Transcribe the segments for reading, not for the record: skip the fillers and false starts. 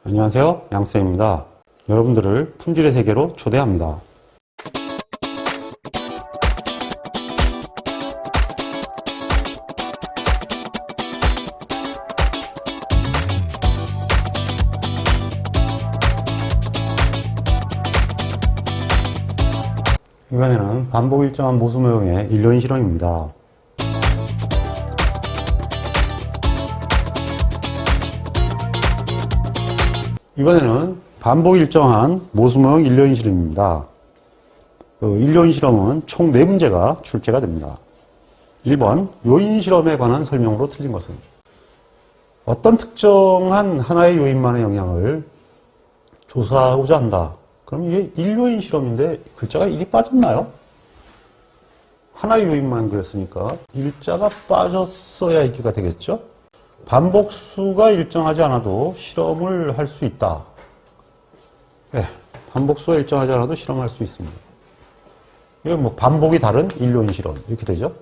안녕하세요, 양쌤입니다. 여러분들을 품질의 세계로 초대합니다. 이번에는 반복 일정한 모순모형의 일로인 실험입니다. 이번에는 반복 일정한 모순모형 일로인 실험입니다. 일로인 실험은 총 4문제가 출제가 됩니다. 1번, 요인 실험에 관한 설명으로 틀린 것은? 어떤 특정한 하나의 요인만의 영향을 조사하고자 한다. 그럼 이게 일요인 실험인데 글자가 1이 빠졌나요? 하나의 요인만 그랬으니까 일자가 빠졌어야 이게가 되겠죠? 반복수가 일정하지 않아도 실험을 할 수 있다. 네, 반복수가 일정하지 않아도 실험할 수 있습니다. 이건 뭐 반복이 다른 일요인 실험 이렇게 되죠?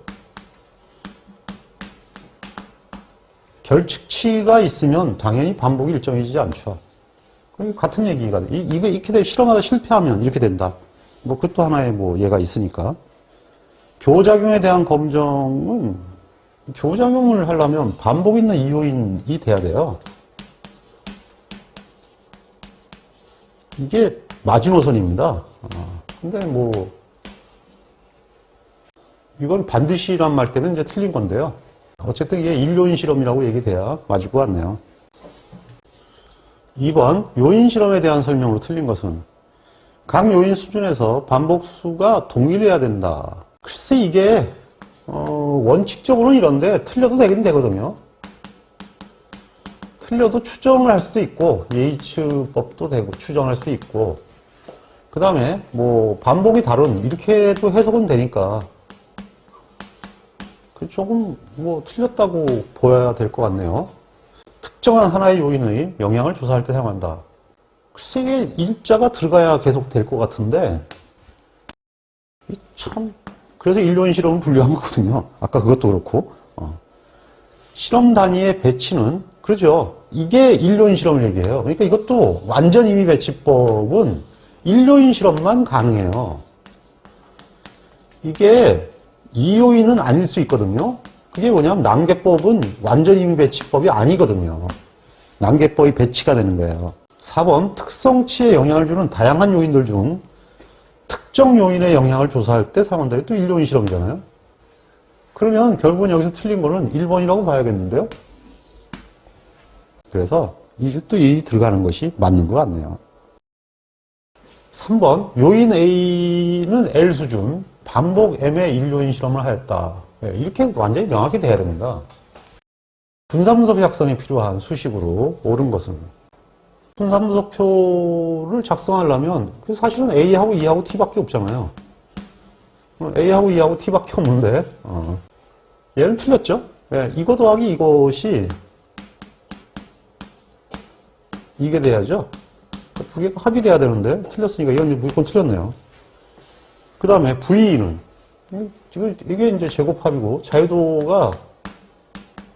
결측치가 있으면 당연히 반복이 일정해지지 않죠. 같은 얘기가 이거 이렇게 돼 실험하다 실패하면 이렇게 된다. 뭐 그것도 하나의 뭐 예가 있으니까. 교작용에 대한 검정은 교작용을 하려면 반복 있는 이요인이 돼야 돼요. 이게 마지노선입니다. 근데 뭐 이건 반드시란 말 때문에 이제 틀린 건데요. 어쨌든 이게 일요인 실험이라고 얘기돼야 맞을 것 같네요. 2번, 요인 실험에 대한 설명으로 틀린 것은? 각 요인 수준에서 반복수가 동일해야 된다. 글쎄 이게 원칙적으로는 이런데 틀려도 되긴 되거든요. 틀려도 추정을 할 수도 있고 예이츠법도 되고 추정할 수 있고 그 다음에 뭐 반복이 다른 이렇게 해도 해석은 되니까 조금 뭐 틀렸다고 보여야 될 것 같네요. 특정한 하나의 요인의 영향을 조사할 때 사용한다. 글쎄 이게 일자가 들어가야 계속 될 것 같은데 참 그래서 일요인 실험은 분류한 거거든요. 아까 그것도 그렇고 실험 단위의 배치는 그러죠. 이게 일요인 실험을 얘기해요. 그러니까 이것도 완전 임의 배치법은 일요인 실험만 가능해요. 이게 이요인은 아닐 수 있거든요. 그게 뭐냐면 난개법은 완전 임의 배치법이 아니거든요. 난개법이 배치가 되는 거예요. 4번 특성치에 영향을 주는 다양한 요인들 중 특정 요인의 영향을 조사할 때 사용한다. 또 일요인 실험이잖아요. 그러면 결국은 여기서 틀린 거는 1번이라고 봐야겠는데요. 그래서 이게 또 이 들어가는 것이 맞는 것 같네요. 3번 요인 A는 L 수준 반복 M의 일요인 실험을 하였다. 이렇게 완전히 명확히 돼야 됩니다. 분산분석 작성이 필요한 수식으로 옳은 것은 분산분석표를 작성하려면 사실은 A하고 E하고 T밖에 없잖아요. A하고 E하고 T밖에 없는데 얘는 틀렸죠? 이거 더하기 이것이 이게 돼야죠? 두 개가 합이 돼야 되는데 틀렸으니까 이건 무조건 틀렸네요. 그 다음에 V는 이게 이제 제곱합이고 자유도가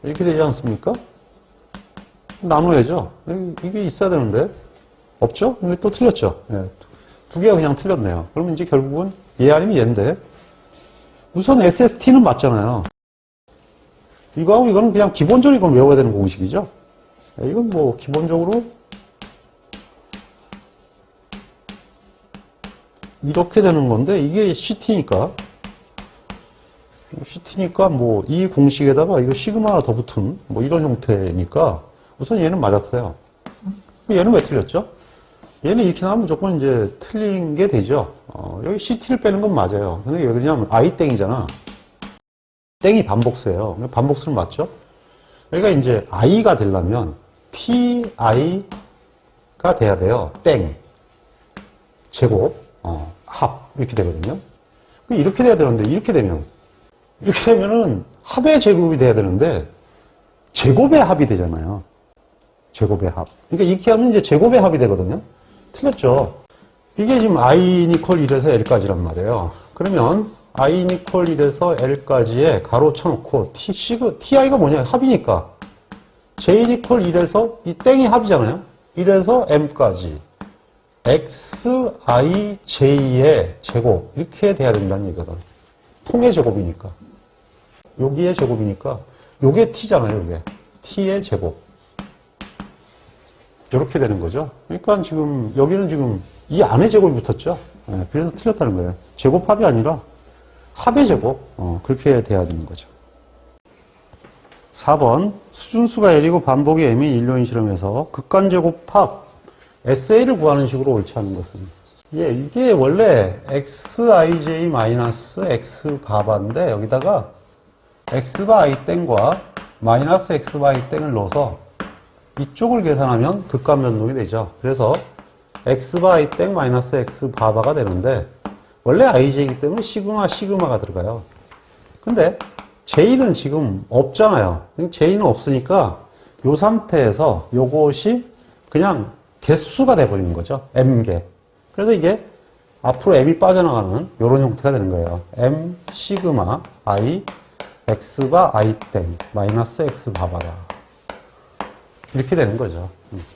이렇게 되지 않습니까? 나눠야죠. 이게 있어야 되는데 없죠? 이게 또 틀렸죠. 두 개가 그냥 틀렸네요. 그러면 이제 결국은 얘 아니면 얘인데 우선 SST는 맞잖아요. 이거하고 이거는 그냥 기본적으로 이건 외워야 되는 공식이죠. 이건 뭐 기본적으로 이렇게 되는 건데 이게 CT니까 뭐 이 공식에다가 이거 시그마 더 붙은 뭐 이런 형태니까 우선 얘는 맞았어요. 얘는 왜 틀렸죠? 얘는 이렇게 나오면 무조건 이제 틀린 게 되죠. 여기 CT를 빼는 건 맞아요. 근데 왜 그러냐면 I 땡이잖아. 땡이 반복수예요. 반복수는 맞죠? 그러니까 이제 I가 되려면 TI가 돼야 돼요. 땡. 제곱. 합. 이렇게 되거든요. 이렇게 돼야 되는데, 이렇게 되면은 합의 제곱이 돼야 되는데, 제곱의 합이 되잖아요. 제곱의 합. 그러니까 이렇게 하면 이제 제곱의 합이 되거든요. 틀렸죠. 이게 지금 I 이퀄 1에서 L까지란 말이에요. 그러면 I 이퀄 1에서 L까지에 가로 쳐놓고 TI가 뭐냐? 합이니까. J 이퀄 1에서 이 땡이 합이잖아요. 1에서 m까지 xij의 제곱 이렇게 돼야 된다는 얘기거든. 통의 제곱이니까. 여기의 제곱이니까 요게 t잖아요. 요게 t의 제곱 이렇게 되는 거죠. 그러니까 지금 여기는 지금 이 안에 제곱이 붙었죠. 네, 그래서 틀렸다는 거예요. 제곱합이 아니라 합의 제곱 그렇게 돼야 되는 거죠. 4번 수준수가 L이고 반복이 M인 일료인 실험에서 극간제곱합 SA를 구하는 식으로 옳지 않은 것은 이게 원래 xij-x바바인데 여기다가 x바 i 땡과 마이너스 x바 i 땡을 넣어서 이쪽을 계산하면 극간 변동이 되죠. 그래서 x바 i 땡 마이너스 x바바가 되는데 원래 ij이기 때문에 시그마가 들어가요. 근데 j는 지금 없잖아요. j는 없으니까 이 상태에서 요것이 그냥 개수가 돼버리는 거죠. m개. 그래서 이게 앞으로 m이 빠져나가는 이런 형태가 되는 거예요. m 시그마 i x바 i 땡 마이너스 x바바다. 이렇게 되는 거죠.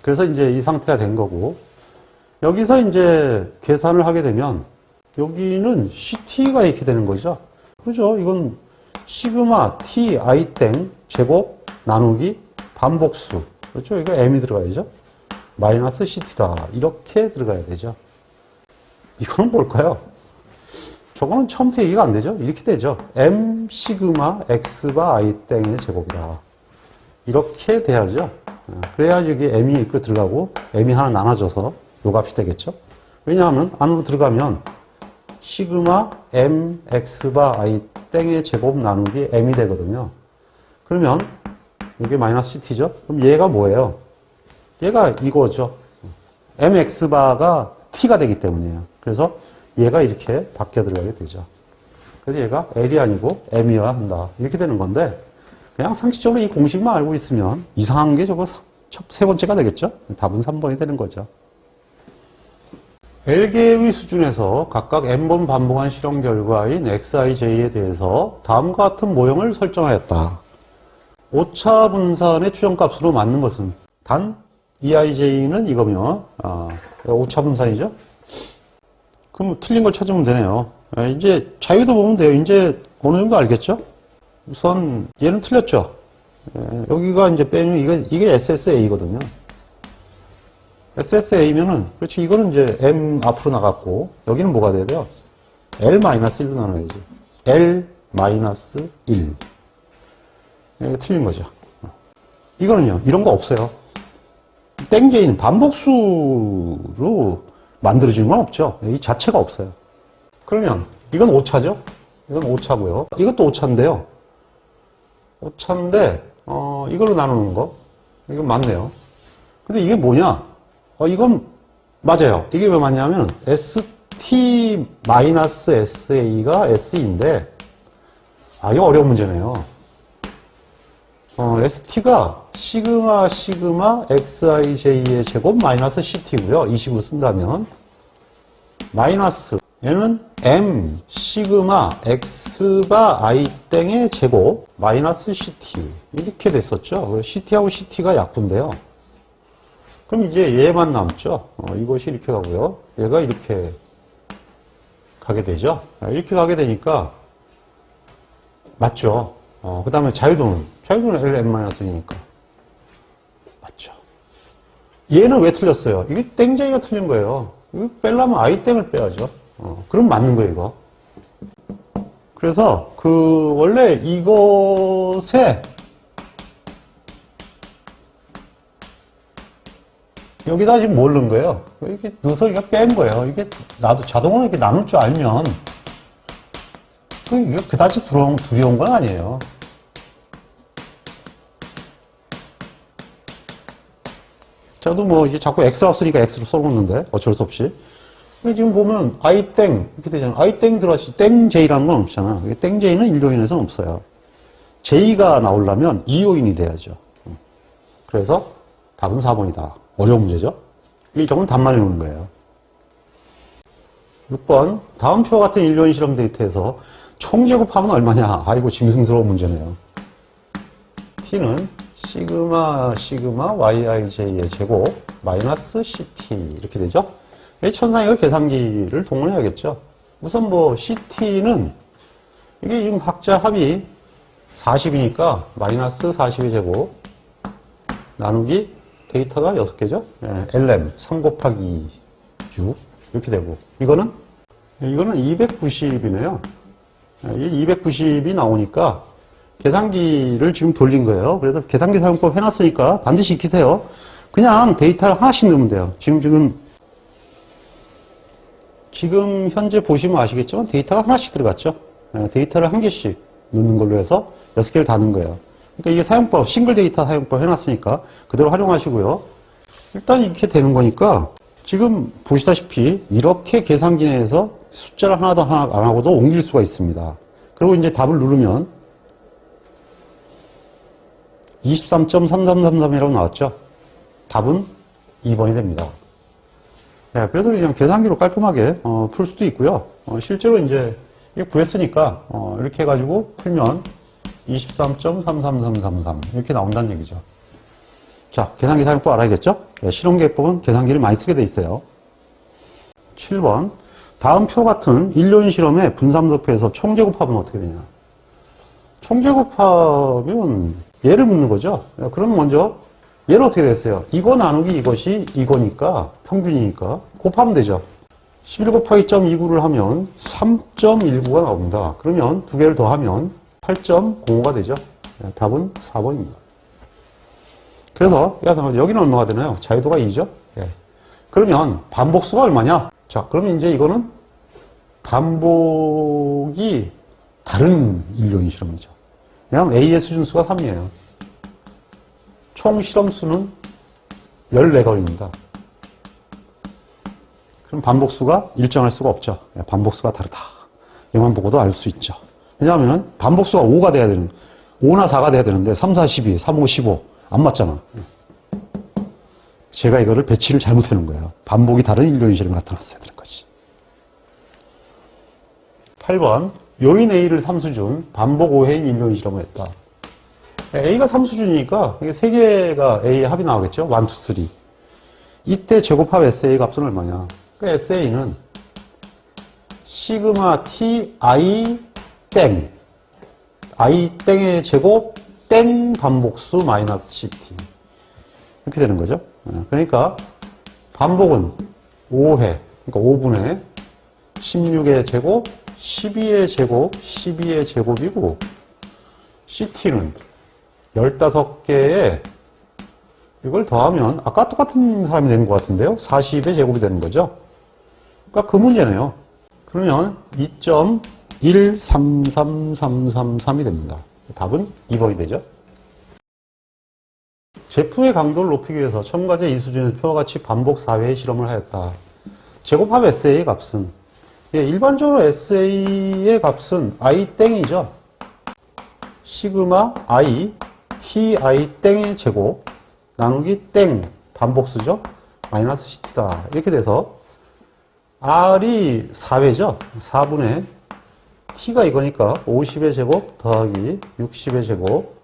그래서 이제 이 상태가 된 거고 여기서 이제 계산을 하게 되면 여기는 ct가 이렇게 되는 거죠. 그죠? 이건 시그마 t i 땡 제곱 나누기 반복수. 그렇죠? 이거 m이 들어가야죠. 마이너스 ct다. 이렇게 들어가야 되죠. 이거는 뭘까요? 저거는 처음부터 얘기가 안 되죠? 이렇게 되죠. m 시그마 x바 i 땡의 제곱이다. 이렇게 돼야죠. 그래야지 여기 m이 이렇게 들어가고 m이 하나 나눠져서 요 값이 되겠죠. 왜냐하면 안으로 들어가면 시그마 m x바 i 땡의 제곱 나누기 m이 되거든요. 그러면 이게 마이너스 ct죠. 그럼 얘가 뭐예요? 얘가 이거죠. mx바가 t가 되기 때문이에요. 그래서 얘가 이렇게 바뀌어 들어가게 되죠. 그래서 얘가 l이 아니고 m이어야 한다. 이렇게 되는 건데 그냥 상식적으로 이 공식만 알고 있으면 이상한 게 저거 세 번째가 되겠죠. 답은 3번이 되는 거죠. L개의 수준에서 각각 n번 반복한 실험 결과인 xij에 대해서 다음과 같은 모형을 설정하였다. 오차 분산의 추정값으로 맞는 것은 단 eij는 이거면 오차 분산이죠. 그럼 틀린 걸 찾으면 되네요. 이제 자유도 보면 돼요. 이제 어느 정도 알겠죠? 우선 얘는 틀렸죠. 여기가 이제 빼면 이게 SSA거든요. SSA면은 그렇지 이거는 이제 M 앞으로 나갔고 여기는 뭐가 돼야 돼요? L-1로 나눠야지. L-1. 이게 틀린 거죠. 이거는요. 이런 거 없어요. 땡제인 반복수로 만들어지는 건 없죠. 이 자체가 없어요. 그러면 이건 오차죠? 이건 오차고요. 이것도 오차인데요. 오차인데 이걸로 나누는 거 이건 맞네요. 근데 이게 뭐냐? 이건 맞아요. 이게 왜 맞냐면 ST-SA가 SE인데 이거 어려운 문제네요. ST가 시그마 XIJ의 제곱 마이너스 CT고요. 20으로 쓴다면 마이너스 얘는 M 시그마 X바 I 땡의 제곱 마이너스 CT 이렇게 됐었죠. CT하고 CT가 약분돼요. 그럼 이제 얘만 남죠. 이것이 이렇게 가고요. 얘가 이렇게 가게 되죠. 이렇게 가게 되니까 맞죠. 그 다음에 자유도는 LM-1이니까 맞죠. 얘는 왜 틀렸어요? 이게 땡쟁이가 틀린 거예요. 이거 빼려면 I 땡을 빼야죠. 그럼 맞는 거예요, 이거. 그래서 원래 이것에 여기다 지금 뭘 넣은 거예요? 이렇게 넣어서 이거 뺀 거예요. 이게 자동으로 이렇게 나눌 줄 알면 이게 그다지 두려운 건 아니에요. 저도 뭐 이게 자꾸 X라고 쓰니까 X로 써놓는데 어쩔 수 없이. 지금 보면 I 땡 이렇게 되잖아. I 땡 들어가시 땡 J라는 건 없잖아. 땡 J는 1요인에서는 없어요. J가 나오려면 2요인이 돼야죠. 그래서 답은 4번이다. 어려운 문제죠? 이 정도는 답만 해놓는 거예요. 6번 다음 표와 같은 1요인 실험 데이터에서 총제곱합은 얼마냐? 아이고 짐승스러운 문제네요. T는 시그마 yij의 제곱 마이너스 ct 이렇게 되죠. 천상이가 계산기를 동원해야겠죠. 우선 뭐 ct는 이게 지금 각자 합이 40이니까 마이너스 40의 제곱 나누기 데이터가 6개죠. lm 3 곱하기 6 이렇게 되고 이거는 290이네요. 290이 나오니까 계산기를 지금 돌린 거예요. 그래서 계산기 사용법 해놨으니까 반드시 익히세요. 그냥 데이터를 하나씩 넣으면 돼요. 지금 현재 보시면 아시겠지만 데이터가 하나씩 들어갔죠. 데이터를 한 개씩 넣는 걸로 해서 6개를 다 넣은 거예요. 그러니까 이게 사용법, 싱글 데이터 사용법 해놨으니까 그대로 활용하시고요. 일단 이렇게 되는 거니까 지금 보시다시피 이렇게 계산기 내에서 숫자를 하나도 안 하고도 옮길 수가 있습니다. 그리고 이제 답을 누르면 23.3333이라고 나왔죠. 답은 2번이 됩니다. 네, 그래서 그냥 계산기로 깔끔하게 풀 수도 있고요. 실제로 이제 이게 구했으니까 이렇게 해가지고 풀면 23.33333 이렇게 나온다는 얘기죠. 자, 계산기 사용법 알아야겠죠? 네, 실용계법은 계산기를 많이 쓰게 돼 있어요. 7번 다음 표 같은 일륜 실험의 분삼도표에서 총제곱합은 어떻게 되냐? 총제곱합은 얘를 묻는 거죠. 그럼 먼저 얘는 어떻게 됐어요? 이거 나누기 이것이 이거니까 평균이니까 곱하면 되죠. 11 곱하기 0.29를 하면 3.19가 나옵니다. 그러면 두 개를 더하면 8.05가 되죠. 답은 4번입니다. 그래서 여기는 얼마가 되나요? 자유도가 2죠. 그러면 반복수가 얼마냐? 자, 그러면 이제 이거는 반복이 다른 일륜 실험이죠. 왜냐하면 A의 수준수가 3이에요. 총 실험수는 14건입니다. 그럼 반복수가 일정할 수가 없죠. 반복수가 다르다. 얘만 보고도 알 수 있죠. 왜냐하면 반복수가 5가 돼야 되는, 5나 4가 돼야 되는데 3, 4, 12, 3, 5, 15 안 맞잖아. 제가 이거를 배치를 잘못해 놓은 거예요. 반복이 다른 일륜 실험이 나타났어야 되는 거지. 8번 요인 A를 3수준, 반복 5회인 일륜 실험을 했다. A가 3수준이니까 이게 3개가 A의 합이 나오겠죠? 1, 2, 3. 이때 제곱합 SA 값은 얼마냐? 그 SA는 시그마 T I 땡 I 땡의 제곱 땡 반복수 마이너스 CT 이렇게 되는 거죠. 그러니까 반복은 5회, 그러니까 5분의 16의 제곱 12의 제곱, 12의 제곱이고, CT는 15개에 이걸 더하면, 아까 똑같은 사람이 되는 것 같은데요? 40의 제곱이 되는 거죠? 그러니까 그 문제네요. 그러면 2.133333이 됩니다. 답은 2번이 되죠? 제품의 강도를 높이기 위해서 첨가제 이 수준의 표와 같이 반복 4회의 실험을 하였다. 제곱합 SA의 값은 일반적으로 SA의 값은 I 땡이죠. 시그마 I TI 땡의 제곱 나누기 땡 반복수죠. 마이너스 CT다. 이렇게 돼서 R이 4회죠. 4분의 T가 이거니까 50의 제곱 더하기 60의 제곱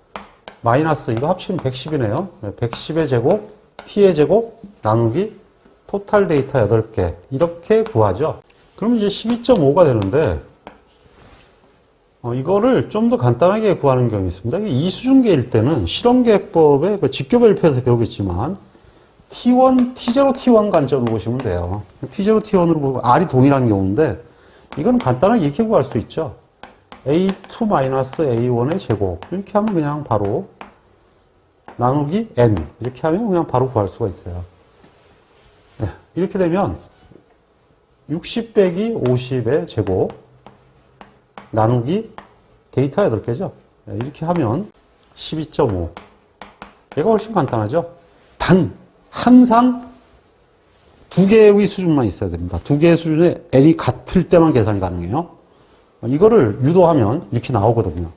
마이너스 이거 합치면 110이네요. 110의 제곱 T의 제곱 나누기 토탈 데이터 8개 이렇게 구하죠. 그럼 이제 12.5가 되는데 이거를 좀 더 간단하게 구하는 경우가 있습니다. 이 수준계일 때는 실험계법의 직교별표에서 배우겠지만 T1, T0, T1 관점으로 보시면 돼요. T0, T1으로 보고 R이 동일한 경우인데 이건 간단하게 이렇게 구할 수 있죠. A2-A1의 제곱 이렇게 하면 그냥 바로 나누기 N 이렇게 하면 그냥 바로 구할 수가 있어요. 네, 이렇게 되면 60 빼기 50의 제곱 나누기 데이터 8개죠. 이렇게 하면 12.5. 얘가 훨씬 간단하죠. 단 항상 2개의 수준만 있어야 됩니다. 2개의 수준의 N이 같을 때만 계산이 가능해요. 이거를 유도하면 이렇게 나오거든요.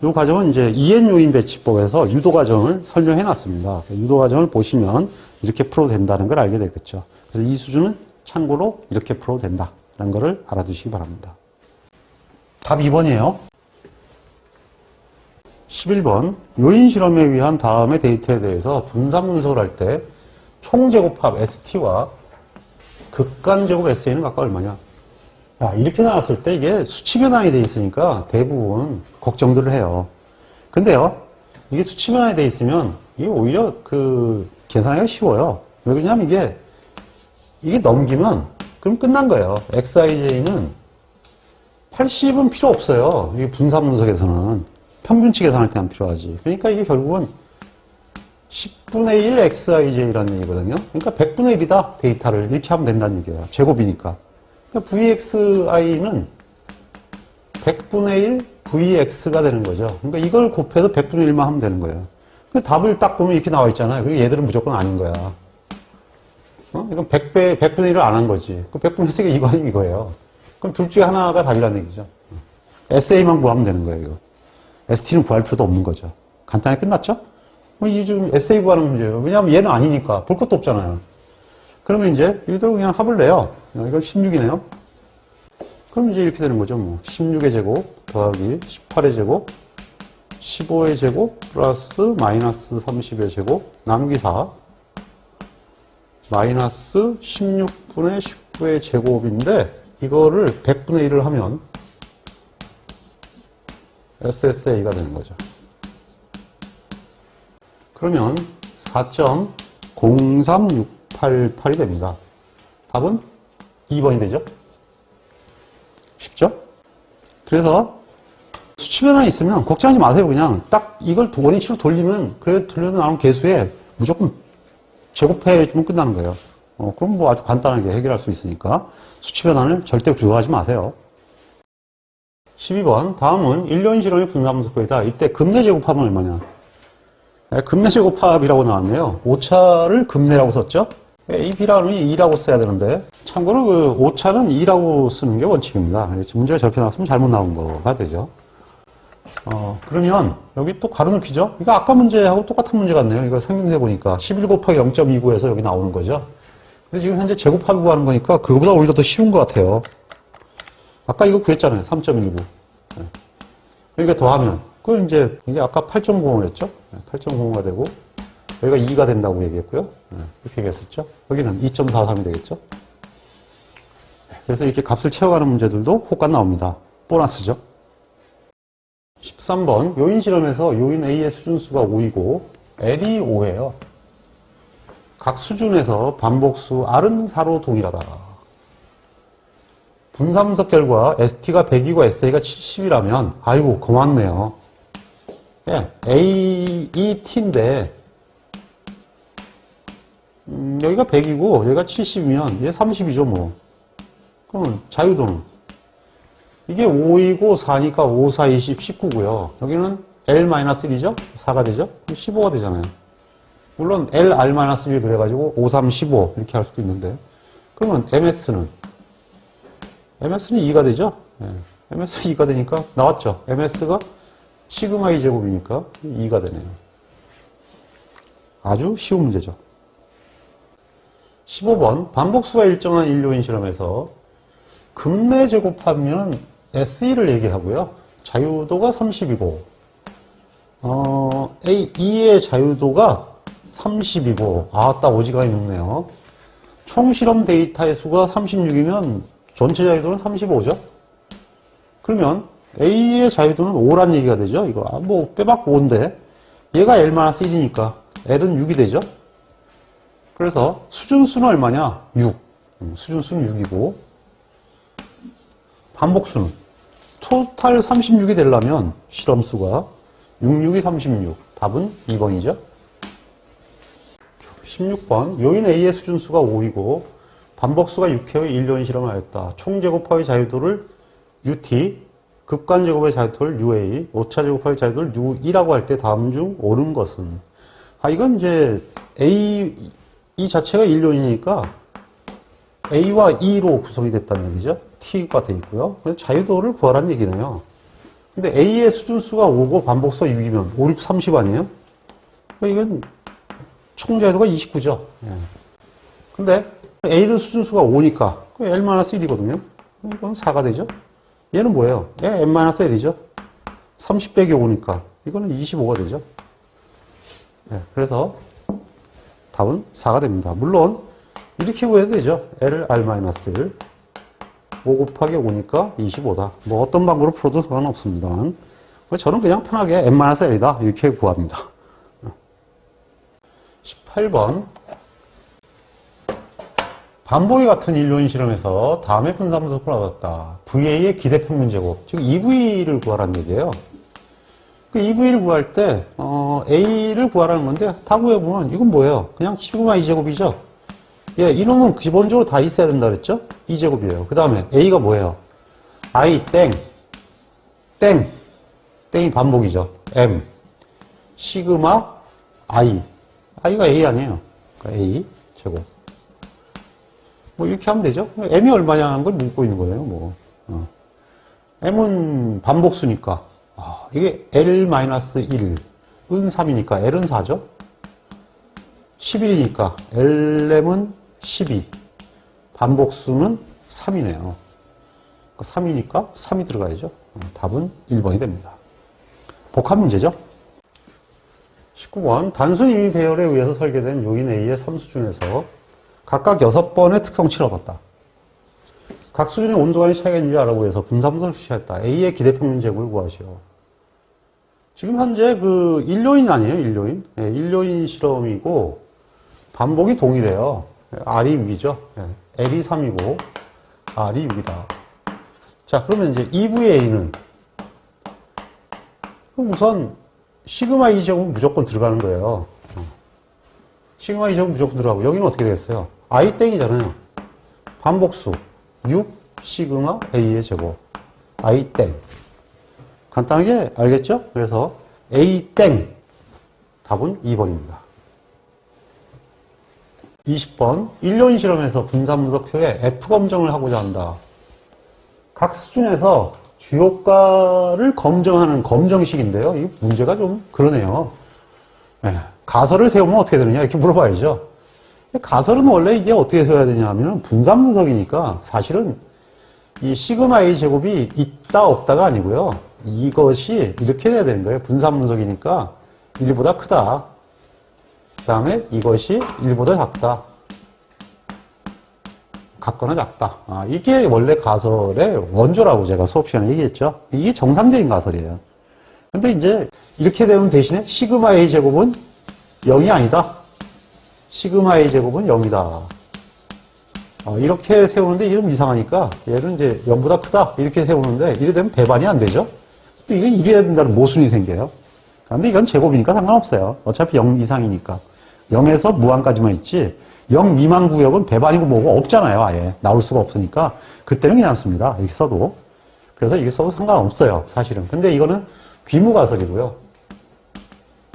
이 과정은 이제 EN 요인 배치법에서 유도 과정을 설명해 놨습니다. 유도 과정을 보시면 이렇게 풀어도 된다는 걸 알게 되겠죠. 그래서 이 수준은 참고로 이렇게 풀어도 된다는 것을 알아두시기 바랍니다. 답 2번이에요. 11번 요인 실험에 위한 다음의 데이터에 대해서 분산 분석을 할 때 총제곱합 ST와 극간제곱 SA는 각각 얼마냐. 야, 이렇게 나왔을 때 이게 수치 변환이 돼 있으니까 대부분 걱정들을 해요. 근데요, 이게 수치 변환이 돼 있으면 이게 오히려 계산하기가 쉬워요. 왜 그러냐면 이게 넘기면 그럼 끝난 거예요. XIJ는 80은 필요 없어요. 이게 분산 분석에서는 평균치 계산할 때만 필요하지. 그러니까 이게 결국은 10분의 1 XIJ라는 얘기거든요. 그러니까 100분의 1이다. 데이터를 이렇게 하면 된다는 얘기예요. 제곱이니까. 그러니까 VXI는 100분의 1 VX가 되는 거죠. 그러니까 이걸 곱해서 100분의 1만 하면 되는 거예요. 답을 딱 보면 이렇게 나와 있잖아요. 그리고 얘들은 무조건 아닌 거야. 이건 100분의 1을 안 한 거지. 그 100분의 1이 이거 아니면 이거예요. 그럼 둘 중에 하나가 답이라는 얘기죠. SA만 구하면 되는 거예요, 이거. ST는 구할 필요도 없는 거죠. 간단하게 끝났죠? 이게 지금 SA 구하는 문제예요. 왜냐하면 얘는 아니니까. 볼 것도 없잖아요. 그러면 이제, 이대로 그냥 합을 내요. 이건 16이네요. 그럼 이제 이렇게 되는 거죠, 뭐. 16의 제곱 더하기 18의 제곱, 15의 제곱 플러스 마이너스 30의 제곱, 나누기 4, 마이너스 16분의 19의 제곱인데, 이거를 100분의 1을 하면 SSA가 되는 거죠. 그러면 4.03688이 됩니다. 답은 2번이 되죠? 쉽죠? 그래서 수치 변환이 있으면 걱정하지 마세요. 그냥 딱 이걸 원위치로 돌리면, 그래 돌려서 나오는 개수에 무조건 제곱해주면 끝나는 거예요. 그럼 뭐 아주 간단하게 해결할 수 있으니까 수치 변환을 절대 두려워하지 마세요. 12번 다음은 1년 실험의 분산 분석법이다. 이때 급내 제곱합은 얼마냐? 급내 제곱합이라고 나왔네요. 오차를 급내라고 썼죠? A, B라는 2라고 써야 되는데, 참고로 그 오차는 2라고 쓰는 게 원칙입니다. 문제가 저렇게 나왔으면 잘못 나온 거가 되죠. 그러면 여기 또 가로넣기죠? 이거 아까 문제하고 똑같은 문제 같네요. 이거 생김새 보니까 11 곱하기 0.29에서 여기 나오는 거죠. 근데 지금 현재 제곱합이 구하는 거니까 그거보다 오히려 더 쉬운 것 같아요. 아까 이거 구했잖아요. 3.19. 그러니까 더하면, 그건 이제 이게 아까 8.05였죠? 8.05가 되고 여기가 2가 된다고 얘기했고요. 이렇게 얘기했었죠? 여기는 2.43이 되겠죠? 그래서 이렇게 값을 채워가는 문제들도 혹간 나옵니다. 보너스죠? 13번 요인 실험에서 요인 A의 수준수가 5이고 L이 5예요. 각 수준에서 반복수 R은 4로 동일하다. 분산 분석 결과 ST가 100이고 SA가 70이라면 아이고 고맙네요. 예, A, E, T인데 여기가 100이고 여기가 70이면 얘 30이죠 뭐. 그럼 자유도는 이게 5이고 4니까 5, 4, 20, 19고요. 여기는 L-1이죠? 4가 되죠? 15가 되잖아요. 물론 LR-1 그래가지고 5, 3, 15 이렇게 할 수도 있는데 그러면 MS는 2가 되죠? 네. MS 2가 되니까 나왔죠? MS가 시그마 2제곱이니까 2가 되네요. 아주 쉬운 문제죠. 15번 반복수가 일정한 인류인 실험에서 급내 제곱하면 SE를 얘기하고요. 자유도가 30이고 E의 자유도가 30이고 딱 오지간히 높네요. 총 실험 데이터의 수가 36이면 전체 자유도는 35죠. 그러면 A의 자유도는 5란 얘기가 되죠. 이거 뭐 빼박고 5인데 얘가 L-1이니까 L은 6이 되죠. 그래서 수준수는 얼마냐? 6. 수준수는 6이고 반복수는 토탈 36이 되려면 실험수가 66이 36. 답은 2번이죠. 16번 요인 A의 수준수가 5이고 반복수가 6회의 1년 실험을 하였다. 총제곱합의 자유도를 UT, 급간제곱의 자유도를 UA, 오차제곱합의 자유도를 U2라고 할 때 다음 중 옳은 것은? 이건 이제 A, 이 자체가 1년이니까 A와 E로 구성이 됐다는 얘기죠. T가 돼 있고요. 그래서 자유도를 구하라는 얘기네요. 근데 A의 수준수가 5고 반복수가 6이면 5, 6, 30 아니에요? 이건 총자유도가 29죠. 근데 A는 수준수가 5니까 L-1이거든요. 이건 4가 되죠. 얘는 뭐예요? N-L이죠. 30 빼기 5니까 이거는 25가 되죠. 네, 그래서 답은 4가 됩니다. 물론 이렇게 구해도 되죠. LR-1 5 곱하기 5니까 25다. 뭐 어떤 방법으로 풀어도 상관없습니다만 저는 그냥 편하게 n-l이다 이렇게 구합니다. 18번 반복이 같은 인류인 실험에서 다음의 분산분석을 얻었다. VA의 기대평균 제곱, 즉 EV를 구하라는 얘기예요. 그 EV를 구할 때 A를 구하라는 건데 다 구해보면 이건 뭐예요? 그냥 시그마 2제곱이죠. 예, 이놈은 기본적으로 다 있어야 된다 그랬죠? 2제곱이에요. 그 다음에 A가 뭐예요? I 땡이 반복이죠. M 시그마 I가 A 아니에요. 그러니까 A 제곱. 뭐 이렇게 하면 되죠. M이 얼마냐는 걸 묻고 있는 거예요. 뭐 M은 반복수니까 이게 L-1은 3이니까 L은 4죠. 11이니까 LM은 12 반복수는 3이네요. 3이니까 3이 들어가야죠. 답은 1번이 됩니다. 복합 문제죠. 19번 단순 임의 배열에 의해서 설계된 요인 A의 3수준에서 각각 6번의 특성치를 얻었다. 각 수준의 온도간의 차이가 있는지 알아보여서 분산분석을 실시했다. A의 기대평균 제곱을 구하시오. 지금 현재 그 1요인 아니에요, 1요인? 네, 1요인 실험이고 반복이 동일해요. R이 6이죠. 네, L이 3이고 R이 6이다. 자, 그러면 이제 EVA는 우선 시그마 2제곱은 무조건 들어가는 거예요. 시그마 2제곱은 무조건 들어가고 여기는 어떻게 되겠어요? I 땡이잖아요. 반복수 6 시그마 A의 제곱 I 땡. 간단하게 알겠죠? 그래서 A 땡 답은 2번입니다. 20번 1년 실험에서 분산분석표에 F 검정을 하고자 한다. 각 수준에서 주요가를 검정하는 검정식인데요. 이 문제가 좀 그러네요. 네. 가설을 세우면 어떻게 되느냐 이렇게 물어봐야죠. 가설은 원래 이게 어떻게 세워야 되냐 하면 분산분석이니까 사실은 이 시그마 A 제곱이 있다 없다가 아니고요. 이것이 이렇게 돼야 되는 거예요. 분산분석이니까 1보다 크다. 그 다음에 이것이 1보다 작다. 같거나 작다. 이게 원래 가설의 원조라고 제가 수업 시간에 얘기했죠. 이게 정상적인 가설이에요. 근데 이제 이렇게 되면 대신에 시그마 A 제곱은 0이 아니다. 시그마 A 제곱은 0이다. 이렇게 세우는데 이게 좀 이상하니까 얘는 이제 0보다 크다. 이렇게 세우는데 이래 되면 배반이 안 되죠. 또 이건 이래야 된다는 모순이 생겨요. 근데 이건 제곱이니까 상관없어요. 어차피 0 이상이니까. 0에서 무한까지만 있지 0 미만 구역은 배반이고 뭐고 없잖아요. 아예 나올 수가 없으니까 그때는 괜찮습니다. 이렇게 써도. 그래서 이렇게 써도 상관없어요. 사실은. 근데 이거는 귀무가설이고요.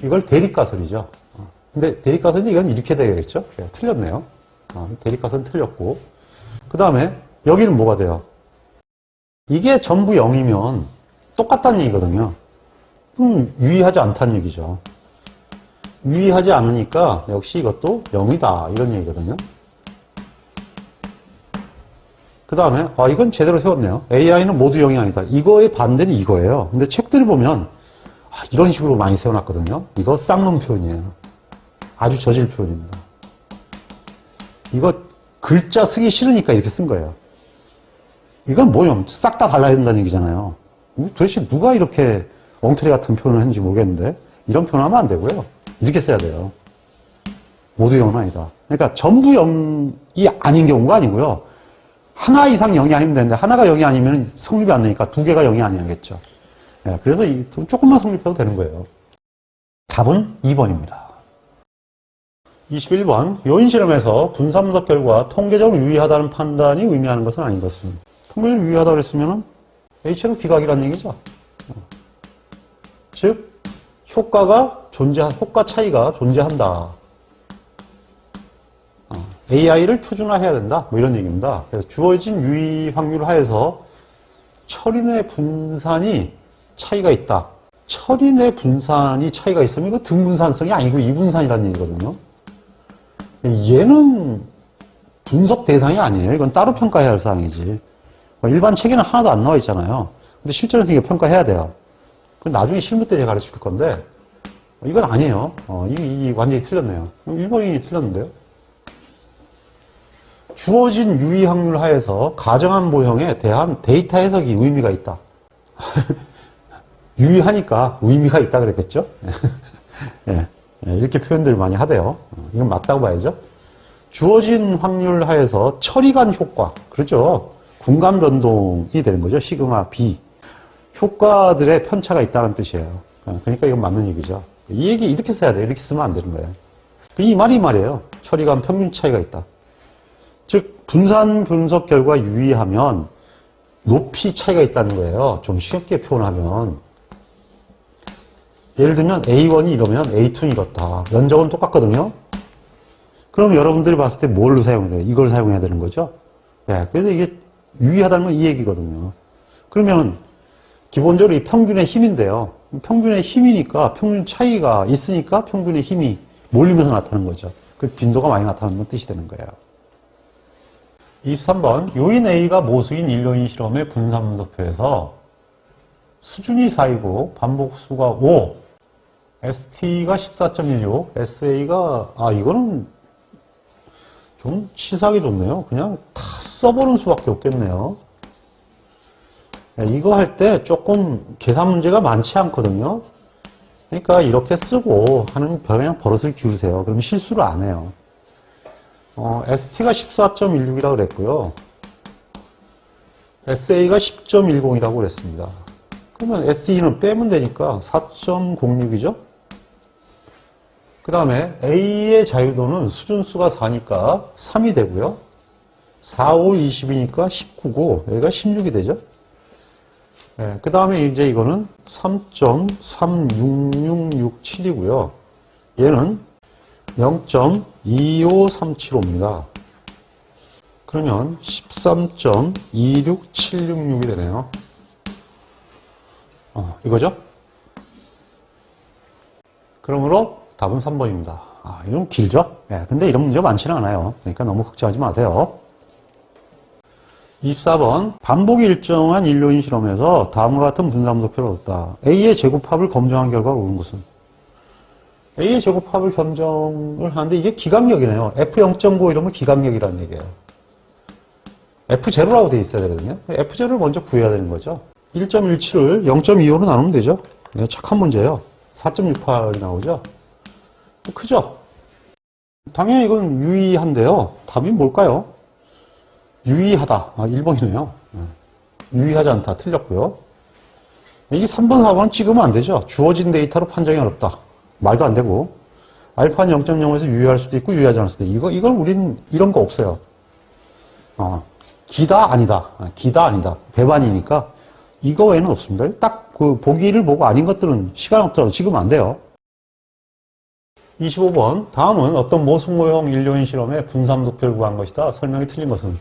이걸 대립가설이죠. 근데 대립가설은 이건 이렇게 되겠죠. 틀렸네요. 대립가설은 틀렸고 그 다음에 여기는 뭐가 돼요? 이게 전부 0이면 똑같다는 얘기거든요. 유의하지 않다는 얘기죠. 유의하지 않으니까 역시 이것도 0이다 이런 얘기거든요. 그 다음에 이건 제대로 세웠네요. AI는 모두 0이 아니다. 이거의 반대는 이거예요. 근데 책들을 보면 이런 식으로 많이 세워놨거든요. 이거 쌍놈 표현이에요. 아주 저질 표현입니다. 이거 글자 쓰기 싫으니까 이렇게 쓴 거예요. 이건 뭐냐면 싹 다 달라야 된다는 얘기잖아요. 도대체 누가 이렇게 엉터리 같은 표현을 했는지 모르겠는데 이런 표현하면 안 되고요. 이렇게 써야 돼요. 모두 0은 아니다. 그러니까 전부 0이 아닌 경우가 아니고요. 하나 이상 0이 아니면 되는데 하나가 0이 아니면 성립이 안 되니까 두 개가 0이 아니겠죠. 네, 그래서 조금만 성립해도 되는 거예요. 답은 2번입니다. 21번 요인실험에서 분산분석 결과 통계적으로 유의하다는 판단이 의미하는 것은 아닌 것은 통계적으로 유의하다고 그랬으면 H는 비각이라는 얘기죠. 즉 효과 차이가 존재한다. AI를 표준화해야 된다. 뭐 이런 얘기입니다. 그래서 주어진 유의 확률 하에서 철인의 분산이 차이가 있다. 철인의 분산이 차이가 있으면 이거 등분산성이 아니고 이분산이라는 얘기거든요. 얘는 분석 대상이 아니에요. 이건 따로 평가해야 할 사항이지. 일반 책에는 하나도 안 나와 있잖아요. 근데 실제로 이게 평가해야 돼요. 나중에 실무 때 제가 가르쳐 줄 건데, 이건 아니에요. 이 완전히 틀렸네요. 1번이 틀렸는데요. 주어진 유의 확률 하에서 가정한 모형에 대한 데이터 해석이 의미가 있다. 유의하니까 의미가 있다 그랬겠죠? 예, 이렇게 표현들 많이 하대요. 이건 맞다고 봐야죠. 주어진 확률 하에서 처리간 효과, 그렇죠? 궁감 변동이 되는 거죠. 시그마 B. 효과들의 편차가 있다는 뜻이에요. 그러니까 이건 맞는 얘기죠. 이 얘기 이렇게 써야 돼요. 이렇게 쓰면 안 되는 거예요. 이 말이에요. 처리간 평균 차이가 있다. 즉 분산 분석 결과 유의하면 높이 차이가 있다는 거예요. 좀 쉽게 표현하면. 예를 들면 A1이 이러면 A2는 이렇다. 면적은 똑같거든요. 그럼 여러분들이 봤을 때 뭘 사용해야 돼요? 이걸 사용해야 되는 거죠. 네, 그래서 이게 유의하다는 건 이 얘기거든요. 그러면 기본적으로 이 평균의 힘인데요. 평균의 힘이니까 평균 차이가 있으니까 평균의 힘이 몰리면서 나타나는 거죠. 그 빈도가 많이 나타나는 뜻이 되는 거예요. 23번 요인 A가 모수인 일요인 실험의 분산분석표에서 수준이 4이고 반복수가 5, ST가 14.16, SA가 이거는 좀 치사하게 좋네요. 그냥 다 써보는 수밖에 없겠네요. 이거 할 때 조금 계산 문제가 많지 않거든요. 그러니까 이렇게 쓰고 하는 그냥 버릇을 기우세요. 그러면 실수를 안 해요. ST가 14.16이라고 그랬고요. SA가 10.10이라고 그랬습니다. 그러면 SE는 빼면 되니까 4.06이죠. 그 다음에 A의 자유도는 수준수가 4니까 3이 되고요. 4, 5, 20이니까 19고 여기가 16이 되죠. 네, 그 다음에 이제 이거는 3.36667이고요. 얘는 0.25375입니다. 그러면 13.26766이 되네요. 이거죠? 그러므로 답은 3번입니다. 이건 길죠? 네, 근데 이런 문제가 많지는 않아요. 그러니까 너무 걱정하지 마세요. 24번 반복이 일정한 일요인 실험에서 다음과 같은 분산분석표를 얻었다. A의 제곱합을 검증한 결과가 오는 것은 A의 제곱합을 검증을 하는데 이게 기각력이네요. F0.9 이러면 기각력이라는 얘기예요. F0라고 돼 있어야 되거든요. F0를 먼저 구해야 되는 거죠. 1.17을 0.25로 나누면 되죠. 네, 착한 문제예요. 4.68이 나오죠. 크죠? 당연히 이건 유의한데요. 답이 뭘까요? 유의하다. 1번이네요. 유의하지 않다. 틀렸고요. 이게 3번, 4번은 찍으면 안 되죠. 주어진 데이터로 판정이 어렵다. 말도 안 되고. 알파는 0.0에서 유의할 수도 있고 유의하지 않을 수도 있고. 이건 우린 이런 거 없어요. 기다, 아니다. 기다, 아니다. 배반이니까 이거 외에는 없습니다. 딱 그 보기를 보고 아닌 것들은 시간 없더라도 찍으면 안 돼요. 25번. 다음은 어떤 모순모형 일요인 실험의 분산분석표를 구한 것이다. 설명이 틀린 것은?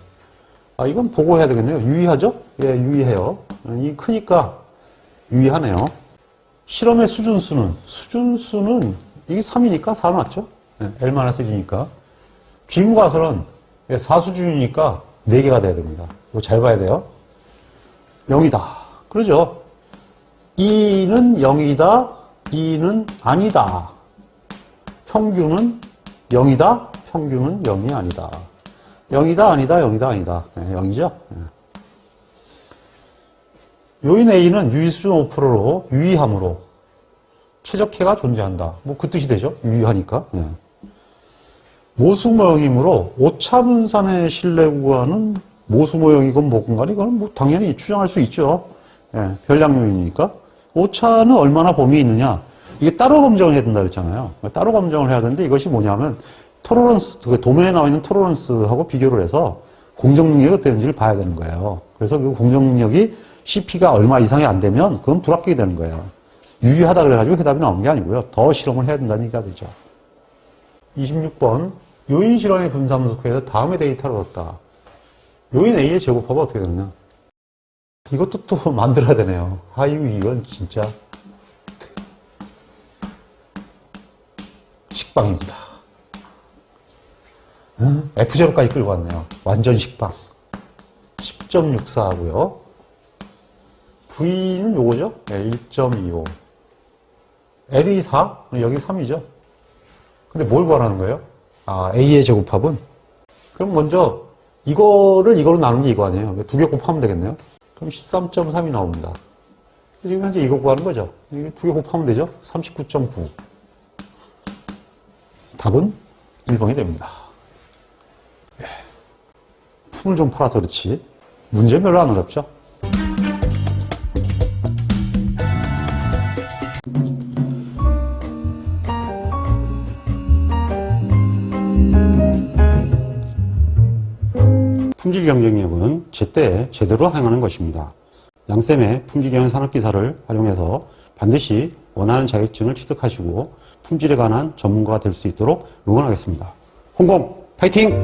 이건 보고해야 되겠네요. 유의하죠? 예, 유의해요. 이 크니까 유의하네요. 실험의 수준수는 이게 3이니까 4 맞죠? 네, L-1이니까. 귀무가설은 4수준이니까 4개가 돼야 됩니다. 이거 잘 봐야 돼요. 0이다. 그러죠? 2는 0이다. 2는 아니다. 평균은 0이다. 평균은 0이 아니다. 0이다, 아니다, 0이다, 아니다. 네, 0이죠? 네. 요인 A는 유의 수준 5%로 유의함으로 최적해가 존재한다. 그 뜻이 되죠? 유의하니까. 네. 모수모형이므로 오차분산의 신뢰 구간은 모수모형이건 뭐건 이거는 당연히 추정할 수 있죠. 네, 별량 요인이니까. 오차는 얼마나 범위 있느냐? 이게 따로 검증을 해야 된다 그랬잖아요. 따로 검증을 해야 되는데 이것이 뭐냐면 토로런스, 도면에 나와 있는 토로런스하고 비교를 해서 공정 능력이 어떻게 되는지를 봐야 되는 거예요. 그래서 그 공정 능력이 CP가 얼마 이상이 안 되면 그건 불합격이 되는 거예요. 유의하다 그래가지고 해답이 나온 게 아니고요. 더 실험을 해야 된다는 얘기가 되죠. 26번. 요인 실험의 분산분석표에서 다음의 데이터를 얻었다. 요인 A의 제곱합은 어떻게 되느냐? 이것도 또 만들어야 되네요. 이건 진짜 식빵입니다. F0까지 끌고 왔네요. 완전 식빵. 10.64하고요. V는 요거죠? 네, 1.25. L이 4? 여기 3이죠? 근데 뭘 구하라는 거예요? 아, A의 제곱합은? 그럼 먼저 이거를 이거로 나눈 게 이거 아니에요? 두 개 곱하면 되겠네요? 그럼 13.3이 나옵니다. 지금 현재 이거 구하는 거죠? 두 개 곱하면 되죠? 39.9. 답은 1번이 됩니다. 품을 좀 팔아서 그렇지. 문제 별로 안 어렵죠? 품질 경쟁력은 제때에 제대로 행하는 것입니다. 양쌤의 품질 경영 산업기사를 활용해서 반드시 원하는 자격증을 취득하시고 품질에 관한 전문가가 될 수 있도록 응원하겠습니다. 홍콩 파이팅!